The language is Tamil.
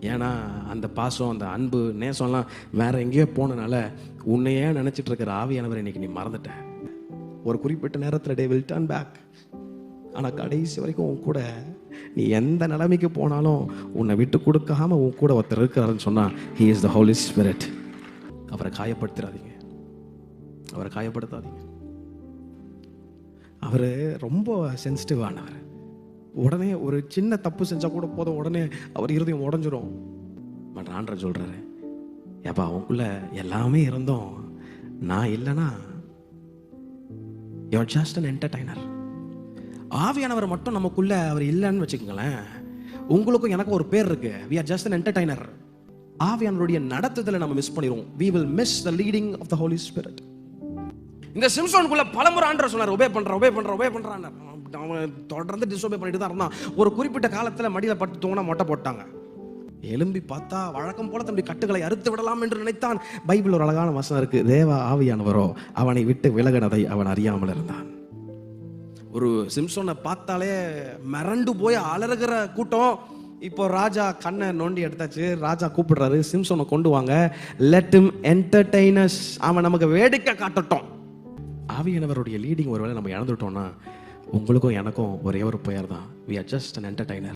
ஏன்னா அந்த பாசம், அந்த அன்பு, நேசம்லாம் வேற எங்கேயோ போனனால உன்னையே நினைச்சிட்டு இருக்கிற ஆவியானவர் இன்னைக்கு நீ மறந்துட்ட. ஒரு குறிப்பிட்ட நேரத்தில் டே வில் டர்ன் பேக். ஆனால் கடைசி வரைக்கும் உன் கூட நீ எந்த நிலைமைக்கு போனாலும் உன்னை விட்டு கொடுக்காம உன் கூட ஒருத்தர் இருக்கிறாருன்னு சொன்னா he is the Holy Spirit. அவரை காயப்படுத்தாதீங்க, அவரை காயப்படுத்தாதீங்க. அவர் ரொம்ப சென்சிட்டிவானவர். உடனே ஒரு சின்ன தப்பு செஞ்சா கூட போதும், உடனே அவர் இருதயம் உடஞ்சிரும். பட் ஆண்டவர் சொல்றாரு, ஏப்பா அவங்களுக்குள்ள எல்லாமே இருந்தோம், நான் இல்லைன்னா you're just an entertainer. ஆவியானவர் மட்டும் நமக்குள்ள அவர் இல்லைன்னு வச்சுக்கோங்களேன், உங்களுக்கும் எனக்கும் ஒரு பேர் இருக்கு, we are just an entertainer. ஆவியானவருடைய நடத்துதலை நம்ம மிஸ் பண்ணிடுவோம். we will miss the leading of the Holy Spirit. இந்த சிம்சோனுக்குள்ள பலமுறை ஆண்டவர் சொன்னார், ஒபே பண்றான். அவன் தொடர்ந்து டிஸ்ஓபே பண்ணிட்டு தான் இருந்தான். ஒரு குறிப்பிட்ட காலத்துல மடியில பட்டு தூங்கினா மொட்டை போட்டாங்க. எலும்பி பார்த்தா வழக்கம் போல தன்னுடைய கட்டுகளை அறுத்து விடலாம் என்று நினைத்தான். பைபிள் ஒரு அழகான வசனம் இருக்கு, தேவ ஆவியானவரோ அவனை விட்டு விலகினதை அவன் அறியாமல் இருந்தான். ஒரு சிம்சோனை பார்த்தாலே மிரண்டு போய் அலறுகிற கூட்டம். இப்போ ராஜா கண்ணை நோண்டி எடுத்தாச்சு, ராஜா கூப்பிடுறாரு, சிம்சோனை கொண்டு வாங்க, லெட் ஹிம் என்டர்டெயின் அஸ், அவன் நமக்கு வேடிக்கை காட்டட்டும். ஆவியானவருடைய லீடிங் ஒருவேளை நம்ம இழந்துட்டோம்னா உங்களுக்கும் எனக்கும் ஒரே ஒரு பெயர் தான், we are just an entertainer.